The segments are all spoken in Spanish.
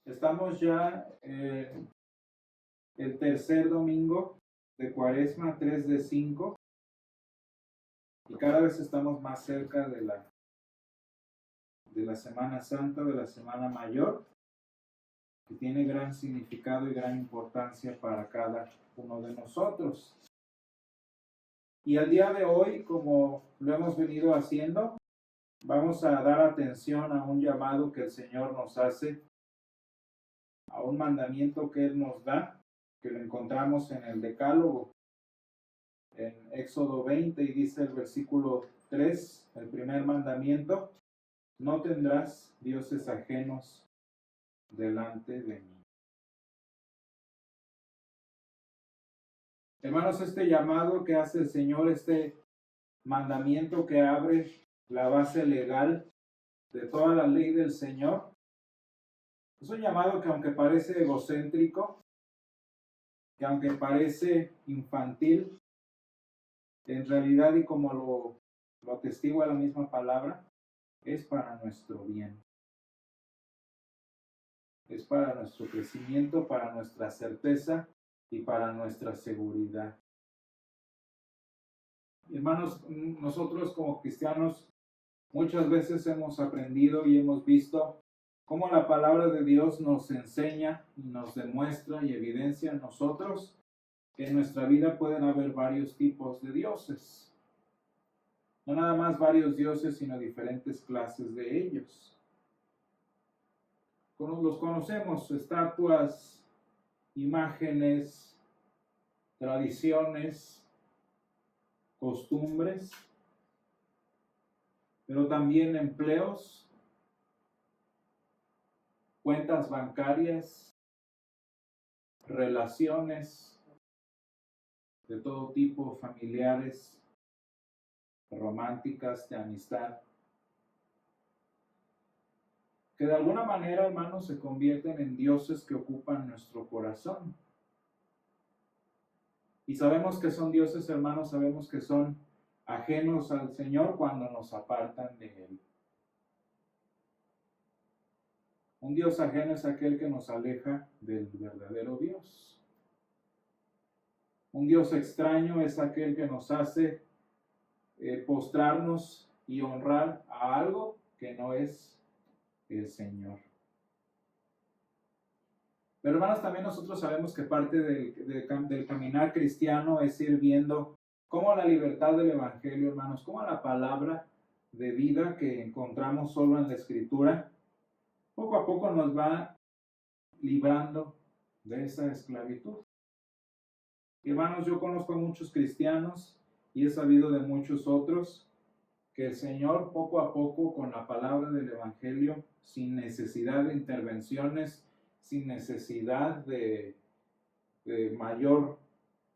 Estamos ya el tercer domingo de Cuaresma, 3 de 5, y cada vez estamos más cerca de la Semana Santa, de la Semana Mayor, que tiene gran significado y gran importancia para cada uno de nosotros. Y al día de hoy, como lo hemos venido haciendo, vamos a dar atención a un llamado que el Señor nos hace, a un mandamiento que Él nos da, que lo encontramos en el Decálogo, en Éxodo 20, y dice el versículo 3, el primer mandamiento: no tendrás dioses ajenos delante de mí. Hermanos, este llamado que hace el Señor, este mandamiento que abre la base legal de toda la ley del Señor, es un llamado que, aunque parece egocéntrico, que aunque parece infantil, en realidad, y como lo atestigua la misma palabra, es para nuestro bien. Es para nuestro crecimiento, para nuestra certeza y para nuestra seguridad. Hermanos, nosotros como cristianos muchas veces hemos aprendido y hemos visto cómo la palabra de Dios nos enseña y nos demuestra y evidencia en nosotros que en nuestra vida pueden haber varios tipos de dioses. No nada más varios dioses, sino diferentes clases de ellos. Los conocemos: estatuas, imágenes, tradiciones, costumbres, pero también empleos, cuentas bancarias, relaciones de todo tipo, familiares, románticas, de amistad, que de alguna manera, hermanos, se convierten en dioses que ocupan nuestro corazón. Y sabemos que son dioses, hermanos, sabemos que son ajenos al Señor cuando nos apartan de Él. Un Dios ajeno es aquel que nos aleja del verdadero Dios. Un Dios extraño es aquel que nos hace postrarnos y honrar a algo que no es el Señor. Pero, hermanos, también nosotros sabemos que parte del caminar cristiano es ir viendo cómo la libertad del Evangelio, hermanos, cómo la palabra de vida que encontramos solo en la Escritura, poco a poco nos va librando de esa esclavitud. Y, hermanos, yo conozco a muchos cristianos y he sabido de muchos otros que el Señor poco a poco, con la palabra del Evangelio, sin necesidad de intervenciones, sin necesidad de mayor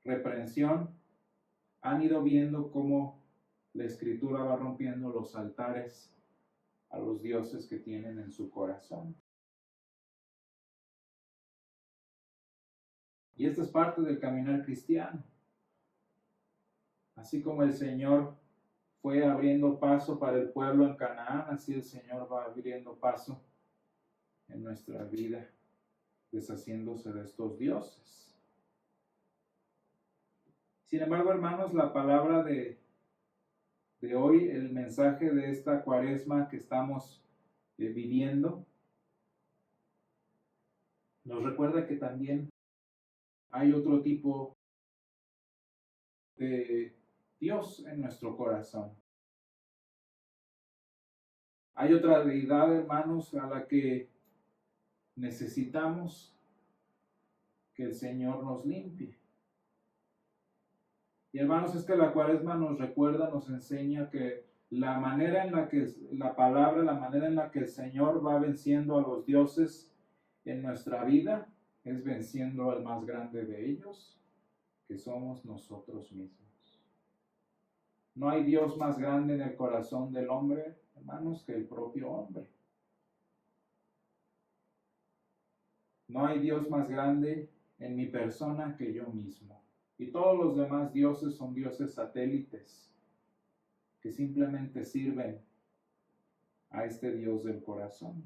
reprensión, han ido viendo cómo la Escritura va rompiendo los altares a los dioses que tienen en su corazón. Y esta es parte del caminar cristiano. Así como el Señor fue abriendo paso para el pueblo en Canaán, así el Señor va abriendo paso en nuestra vida, deshaciéndose de estos dioses. Sin embargo, hermanos, la palabra de hoy, el mensaje de esta Cuaresma que estamos viviendo, nos recuerda que también hay otro tipo de Dios en nuestro corazón. Hay otra deidad, hermanos, a la que necesitamos que el Señor nos limpie. Y, hermanos, es que la Cuaresma nos recuerda, nos enseña que la manera en la que la palabra, la manera en la que el Señor va venciendo a los dioses en nuestra vida, es venciendo al más grande de ellos, que somos nosotros mismos. No hay Dios más grande en el corazón del hombre, hermanos, que el propio hombre. No hay Dios más grande en mi persona que yo mismo. Y todos los demás dioses son dioses satélites que simplemente sirven a este Dios del corazón.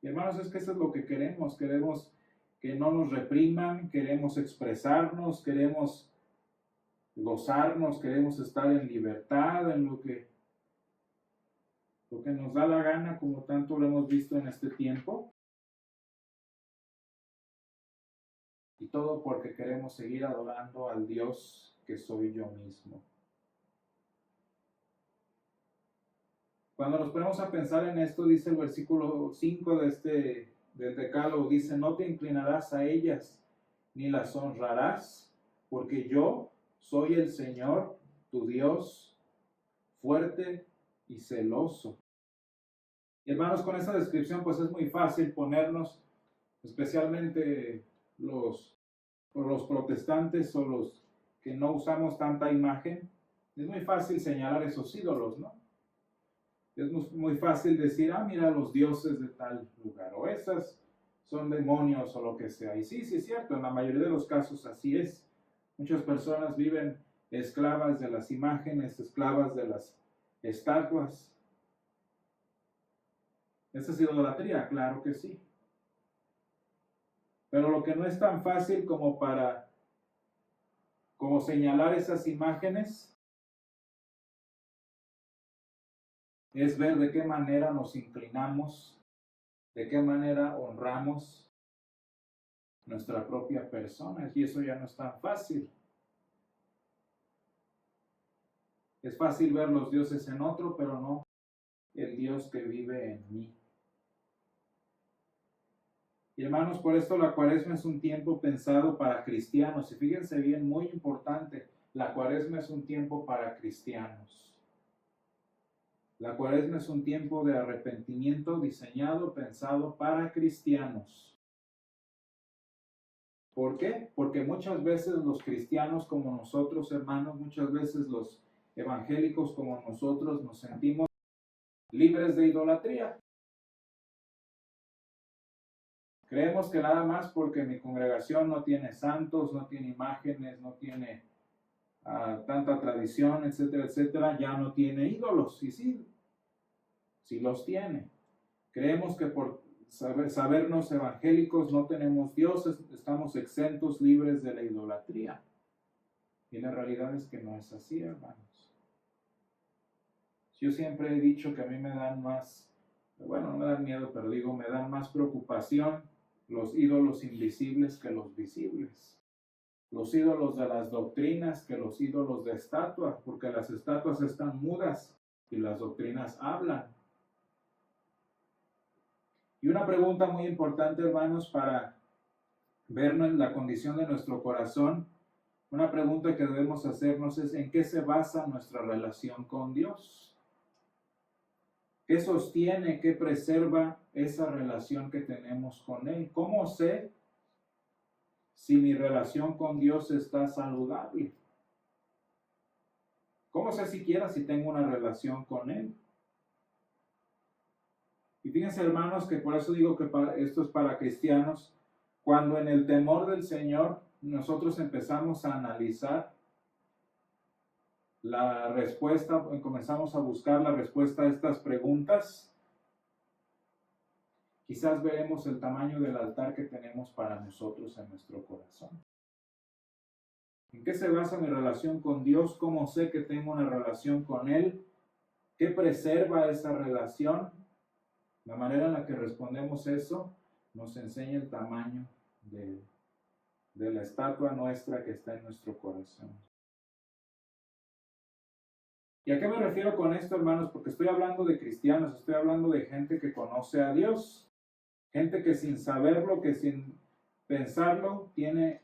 Y hermanos, es que eso es lo que queremos. Queremos que no nos repriman, queremos expresarnos, queremos gozarnos, queremos estar en libertad, en lo que nos da la gana, como tanto lo hemos visto en este tiempo. Y todo porque queremos seguir adorando al Dios que soy yo mismo. Cuando nos ponemos a pensar en esto, dice el versículo 5 del Decálogo, dice, no te inclinarás a ellas, ni las honrarás, porque yo soy el Señor, tu Dios, fuerte y celoso. Y hermanos, con esta descripción, pues es muy fácil ponernos, especialmente los protestantes o los que no usamos tanta imagen, es muy fácil señalar esos ídolos, ¿no? Es muy fácil decir, mira los dioses de tal lugar, o esas son demonios o lo que sea. Y sí, es cierto, en la mayoría de los casos así es. Muchas personas viven esclavas de las imágenes, esclavas de las estatuas. ¿Esa es idolatría? Claro que sí. Pero lo que no es tan fácil como señalar esas imágenes es ver de qué manera nos inclinamos, de qué manera honramos nuestra propia persona. Y eso ya no es tan fácil. Es fácil ver los dioses en otro, pero no el Dios que vive en mí. Y hermanos, por esto la Cuaresma es un tiempo pensado para cristianos. Y fíjense bien, muy importante, la Cuaresma es un tiempo para cristianos. La Cuaresma es un tiempo de arrepentimiento diseñado, pensado para cristianos. ¿Por qué? Porque muchas veces los cristianos como nosotros, hermanos, muchas veces los evangélicos como nosotros nos sentimos libres de idolatría. Creemos que nada más porque mi congregación no tiene santos, no tiene imágenes, no tiene tanta tradición, etcétera, etcétera, ya no tiene ídolos. Y sí los tiene. Creemos que por sabernos evangélicos no tenemos dioses, estamos exentos, libres de la idolatría. Y la realidad es que no es así, hermanos. Yo siempre he dicho que a mí me dan más, bueno, no me dan miedo, pero digo, me dan más preocupación los ídolos invisibles que los visibles. Los ídolos de las doctrinas que los ídolos de estatuas, porque las estatuas están mudas y las doctrinas hablan. Y una pregunta muy importante, hermanos, para ver la condición de nuestro corazón, una pregunta que debemos hacernos es: ¿en qué se basa nuestra relación con Dios? ¿Qué sostiene, qué preserva esa relación que tenemos con Él? ¿Cómo sé si mi relación con Dios está saludable? ¿Cómo sé siquiera si tengo una relación con Él? Y fíjense, hermanos, que por eso digo que esto es para cristianos. Cuando en el temor del Señor nosotros empezamos a analizar la respuesta, comenzamos a buscar la respuesta a estas preguntas, quizás veremos el tamaño del altar que tenemos para nosotros en nuestro corazón. ¿En qué se basa mi relación con Dios? ¿Cómo sé que tengo una relación con Él? ¿Qué preserva esa relación? La manera en la que respondemos eso nos enseña el tamaño de la estatua nuestra que está en nuestro corazón. ¿Y a qué me refiero con esto, hermanos? Porque estoy hablando de cristianos, estoy hablando de gente que conoce a Dios, gente que sin saberlo, que sin pensarlo, tiene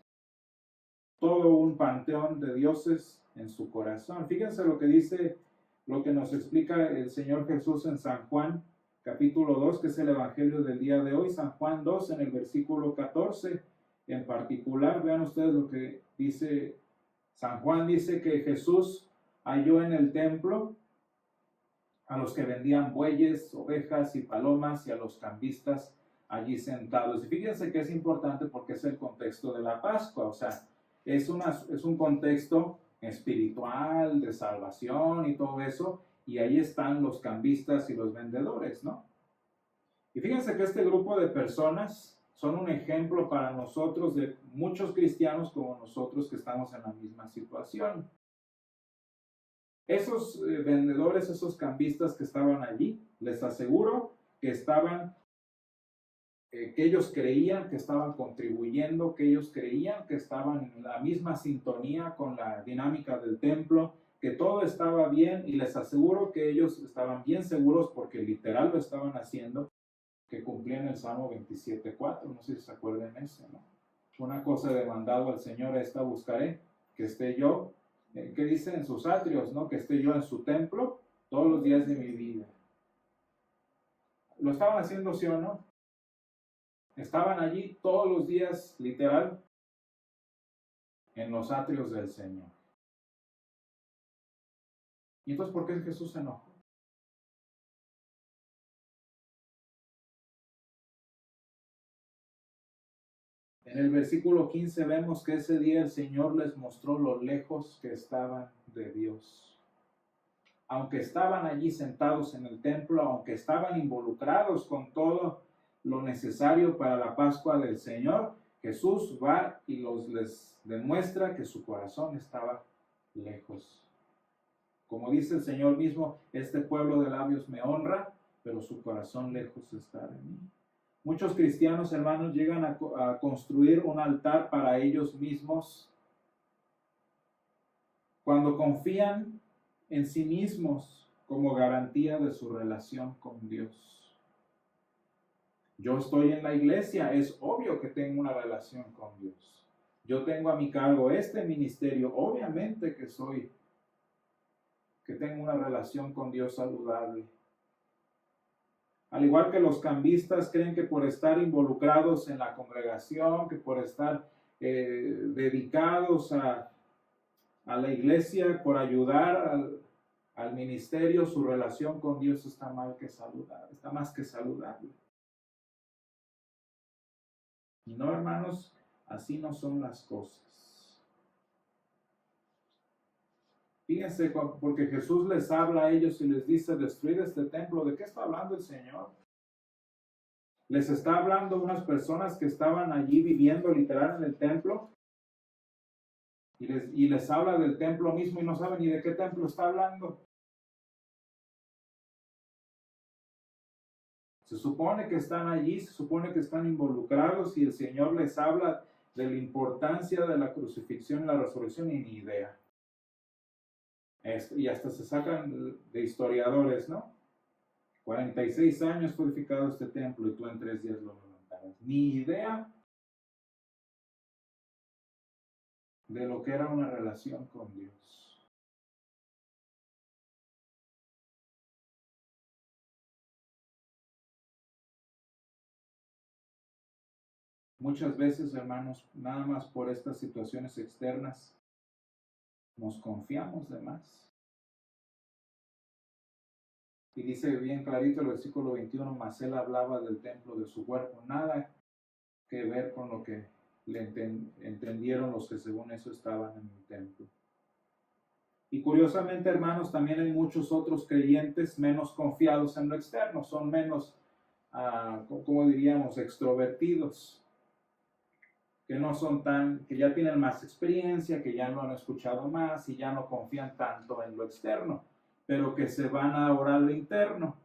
todo un panteón de dioses en su corazón. Fíjense lo que dice, lo que nos explica el Señor Jesús en San Juan, capítulo 2, que es el evangelio del día de hoy, San Juan 2, en el versículo 14, en particular, vean ustedes lo que dice San Juan. Dice que Jesús halló en el templo a los que vendían bueyes, ovejas y palomas y a los cambistas allí sentados. Y fíjense que es importante porque es el contexto de la Pascua, o sea, es un contexto espiritual, de salvación y todo eso, y ahí están los cambistas y los vendedores, ¿no? Y fíjense que este grupo de personas son un ejemplo para nosotros de muchos cristianos como nosotros que estamos en la misma situación. Esos vendedores, esos cambistas que estaban allí, les aseguro que estaban, que ellos creían que estaban contribuyendo, que ellos creían que estaban en la misma sintonía con la dinámica del templo, que todo estaba bien, y les aseguro que ellos estaban bien seguros porque literal lo estaban haciendo, que cumplían el Salmo 27:4, no sé si se acuerdan ese, ¿no? Una cosa he demandado al Señor, esta buscaré, que esté yo, que dice en sus atrios, ¿no? Que esté yo en su templo todos los días de mi vida. ¿Lo estaban haciendo, sí o no? Estaban allí todos los días, literal, en los atrios del Señor. ¿Y entonces por qué Jesús se enojó? En el versículo 15 vemos que ese día el Señor les mostró lo lejos que estaban de Dios. Aunque estaban allí sentados en el templo, aunque estaban involucrados con todo lo necesario para la Pascua del Señor, Jesús va y les demuestra que su corazón estaba lejos. Como dice el Señor mismo, este pueblo de labios me honra, pero su corazón lejos está de mí. Muchos cristianos, hermanos, llegan a construir un altar para ellos mismos cuando confían en sí mismos como garantía de su relación con Dios. Yo estoy en la iglesia, es obvio que tengo una relación con Dios. Yo tengo a mi cargo este ministerio, obviamente que tengo una relación con Dios saludable. Al igual que los cambistas creen que por estar involucrados en la congregación, que por estar dedicados a la iglesia, por ayudar al ministerio, su relación con Dios está mal que saludable, está más que saludable. Y no, hermanos, así no son las cosas. Fíjense, porque Jesús les habla a ellos y les dice, destruid este templo. ¿De qué está hablando el Señor? Les está hablando a unas personas que estaban allí viviendo literal en el templo, y les habla del templo mismo y no saben ni de qué templo está hablando. Se supone que están allí, se supone que están involucrados, y el Señor les habla de la importancia de la crucifixión y la resurrección, y ni idea. Y hasta se sacan de historiadores, ¿no? 46 años fue edificado este templo y tú en 3 días lo levantarás. Ni idea de lo que era una relación con Dios. Muchas veces, hermanos, nada más por estas situaciones externas, nos confiamos de más. Y dice bien clarito el versículo 21, mas él hablaba del templo de su cuerpo. Nada que ver con lo que le entendieron los que según eso estaban en el templo. Y curiosamente, hermanos, también hay muchos otros creyentes menos confiados en lo externo, son menos, ¿cómo diríamos?, extrovertidos, que no son que ya tienen más experiencia, que ya lo han escuchado más y ya no confían tanto en lo externo, pero que se van a orar lo interno.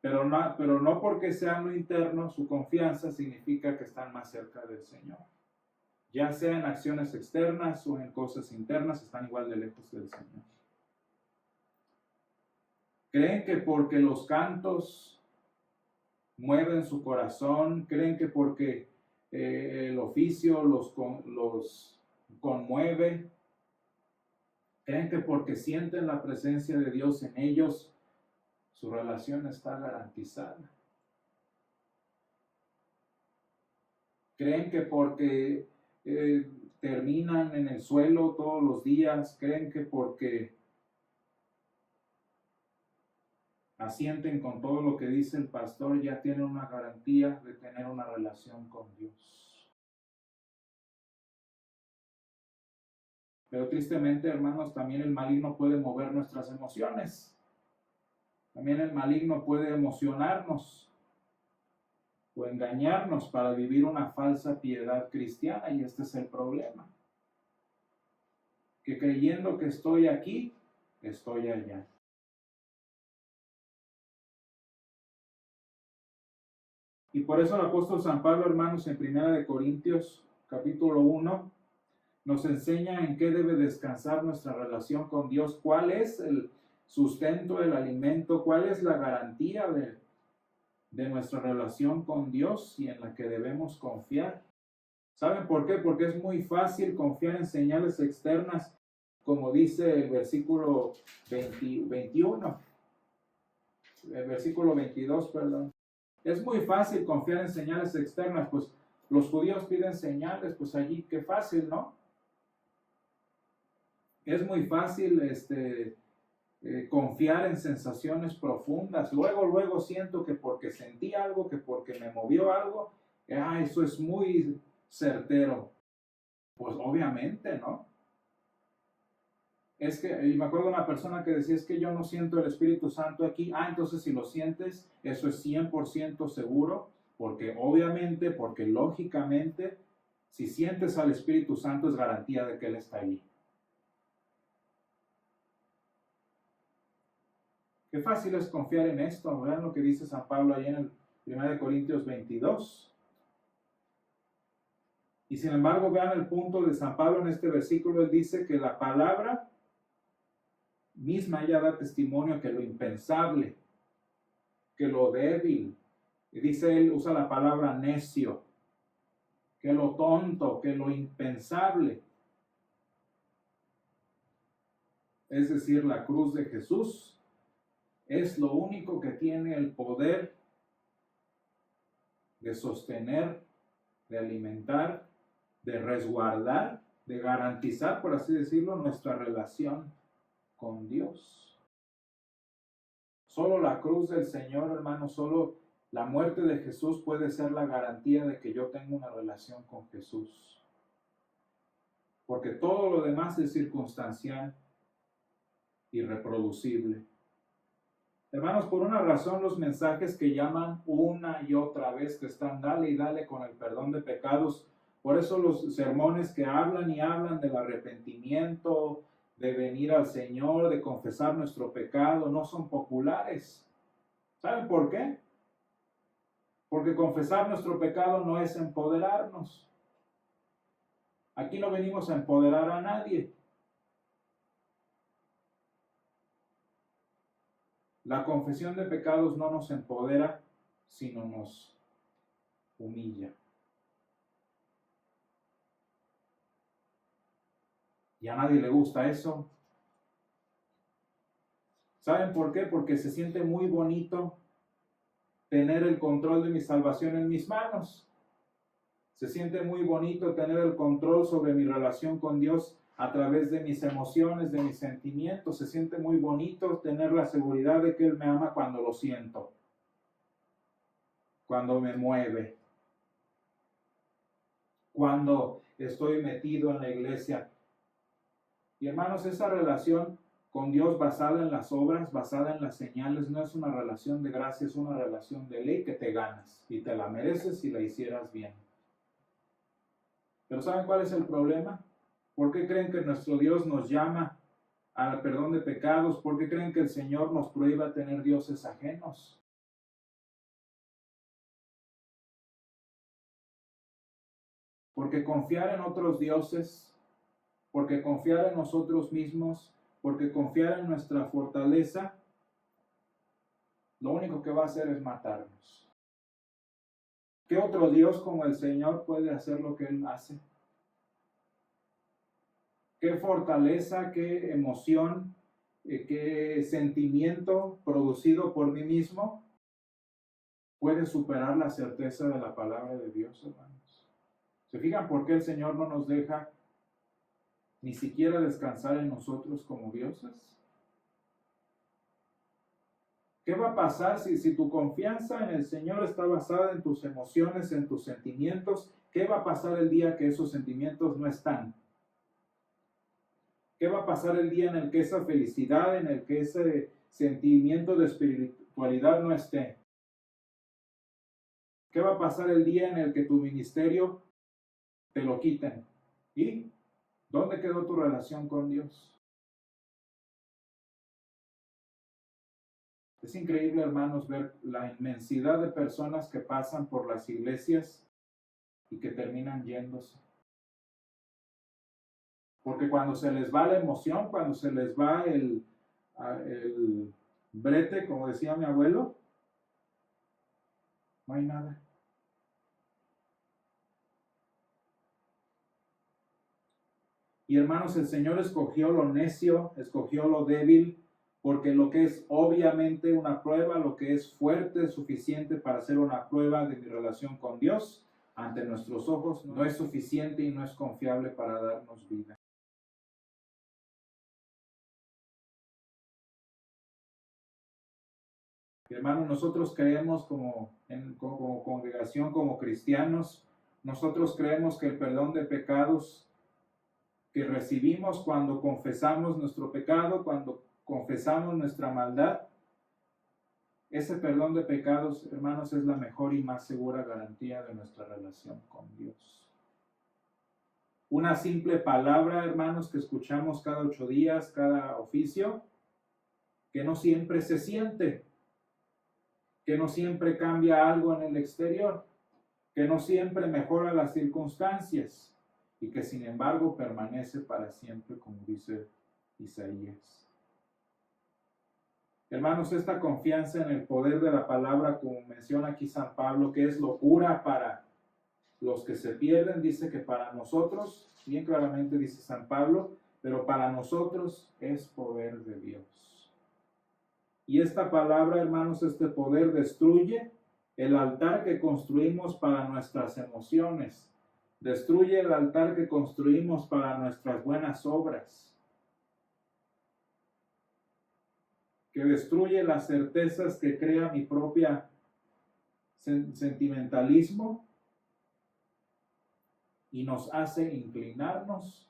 Pero no porque sean lo interno, su confianza significa que están más cerca del Señor. Ya sea en acciones externas o en cosas internas, están igual de lejos del Señor. Creen que porque los cantos mueven su corazón, creen que porque el oficio los conmueve, creen que porque sienten la presencia de Dios en ellos, su relación está garantizada. Creen que porque terminan en el suelo todos los días, creen que porque asienten con todo lo que dice el pastor, ya tienen una garantía de tener una relación con Dios. Pero tristemente, hermanos, también el maligno puede mover nuestras emociones. También el maligno puede emocionarnos o engañarnos para vivir una falsa piedad cristiana, y este es el problema. Que creyendo que estoy aquí, estoy allá. Y por eso el apóstol San Pablo, hermanos, en 1 Corintios capítulo 1, nos enseña en qué debe descansar nuestra relación con Dios, cuál es el sustento, el alimento, cuál es la garantía de nuestra relación con Dios y en la que debemos confiar. ¿Saben por qué? Porque es muy fácil confiar en señales externas, como dice el versículo 21, el versículo 22, perdón. Es muy fácil confiar en señales externas, pues los judíos piden señales, pues allí qué fácil, ¿no? Es muy fácil confiar en sensaciones profundas. Luego siento que porque sentí algo, que porque me movió algo, eso es muy certero. Pues obviamente, ¿no? Es que, y me acuerdo de una persona que decía, es que yo no siento el Espíritu Santo aquí. Entonces si lo sientes, eso es 100% seguro, porque obviamente, porque lógicamente, si sientes al Espíritu Santo es garantía de que Él está allí. Qué fácil es confiar en esto. Vean lo que dice San Pablo ahí en el 1 Corintios 22. Y sin embargo, vean el punto de San Pablo en este versículo. Él dice que la palabra misma ella da testimonio que lo impensable, que lo débil. Y dice él, usa la palabra necio, que lo tonto, que lo impensable. Es decir, la cruz de Jesús es lo único que tiene el poder de sostener, de alimentar, de resguardar, de garantizar, por así decirlo, nuestra relación con Dios. Solo la cruz del Señor, hermano, solo la muerte de Jesús puede ser la garantía de que yo tengo una relación con Jesús. Porque todo lo demás es circunstancial, irreproducible. Hermanos, por una razón los mensajes que llaman una y otra vez, que están dale y dale con el perdón de pecados, por eso los sermones que hablan y hablan del arrepentimiento, de venir al Señor, de confesar nuestro pecado, no son populares. ¿Saben por qué? Porque confesar nuestro pecado no es empoderarnos. Aquí no venimos a empoderar a nadie. La confesión de pecados no nos empodera, sino nos humilla. Y a nadie le gusta eso. ¿Saben por qué? Porque se siente muy bonito tener el control de mi salvación en mis manos. Se siente muy bonito tener el control sobre mi relación con Dios a través de mis emociones, de mis sentimientos. Se siente muy bonito tener la seguridad de que Él me ama cuando lo siento, cuando me mueve, cuando estoy metido en la iglesia. Y hermanos, esa relación con Dios basada en las obras, basada en las señales, no es una relación de gracia, es una relación de ley que te ganas y te la mereces si la hicieras bien. Pero ¿saben cuál es el problema? ¿Por qué creen que nuestro Dios nos llama al perdón de pecados? ¿Por qué creen que el Señor nos prohíba tener dioses ajenos? Porque confiar en otros dioses, porque confiar en nosotros mismos, porque confiar en nuestra fortaleza, lo único que va a hacer es matarnos. ¿Qué otro Dios como el Señor puede hacer lo que Él hace? ¿Qué fortaleza, qué emoción, qué sentimiento producido por mí mismo puede superar la certeza de la palabra de Dios, hermanos? ¿Se fijan por qué el Señor no nos deja ni siquiera descansar en nosotros como dioses? ¿Qué va a pasar si tu confianza en el Señor está basada en tus emociones, en tus sentimientos? ¿Qué va a pasar el día que esos sentimientos no están? ¿Qué va a pasar el día en el que esa felicidad, en el que sentimiento de espiritualidad no esté? ¿Qué va a pasar el día en el que tu ministerio te lo quiten? ¿Y dónde quedó tu relación con Dios? Es increíble, hermanos, ver la inmensidad de personas que pasan por las iglesias y que terminan yéndose. Porque cuando se les va la emoción, cuando se les va el brete, como decía mi abuelo, no hay nada. Y hermanos, el Señor escogió lo necio, escogió lo débil, porque lo que es obviamente una prueba, lo que es fuerte, suficiente para hacer una prueba de mi relación con Dios, ante nuestros ojos, no es suficiente y no es confiable para darnos vida. Hermanos, nosotros creemos como congregación, como cristianos, nosotros creemos que el perdón de pecados que recibimos cuando confesamos nuestro pecado, cuando confesamos nuestra maldad, ese perdón de pecados, hermanos, es la mejor y más segura garantía de nuestra relación con Dios. Una simple palabra, hermanos, que escuchamos cada 8 días, cada oficio, que no siempre se siente, que no siempre cambia algo en el exterior, que no siempre mejora las circunstancias y que sin embargo permanece para siempre, como dice Isaías. Hermanos, esta confianza en el poder de la palabra, como menciona aquí San Pablo, que es locura para los que se pierden, dice que para nosotros, bien claramente dice San Pablo, pero para nosotros es poder de Dios. Y esta palabra, hermanos, este poder destruye el altar que construimos para nuestras emociones, destruye el altar que construimos para nuestras buenas obras, que destruye las certezas que crea mi propia sentimentalismo y nos hace inclinarnos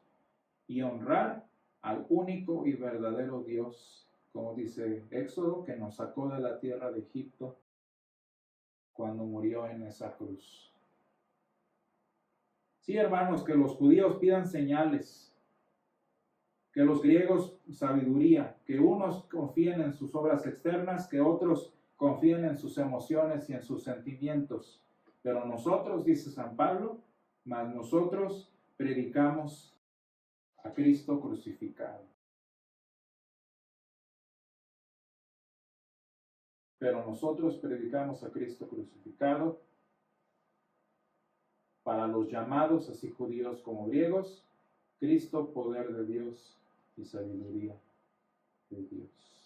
y honrar al único y verdadero Dios, como dice Éxodo, que nos sacó de la tierra de Egipto cuando murió en esa cruz. Sí, hermanos, que los judíos pidan señales, que los griegos sabiduría, que unos confíen en sus obras externas, que otros confíen en sus emociones y en sus sentimientos. Pero nosotros, dice San Pablo, mas nosotros predicamos a Cristo crucificado. Pero nosotros predicamos a Cristo crucificado para los llamados, así judíos como griegos, Cristo, poder de Dios y sabiduría de Dios.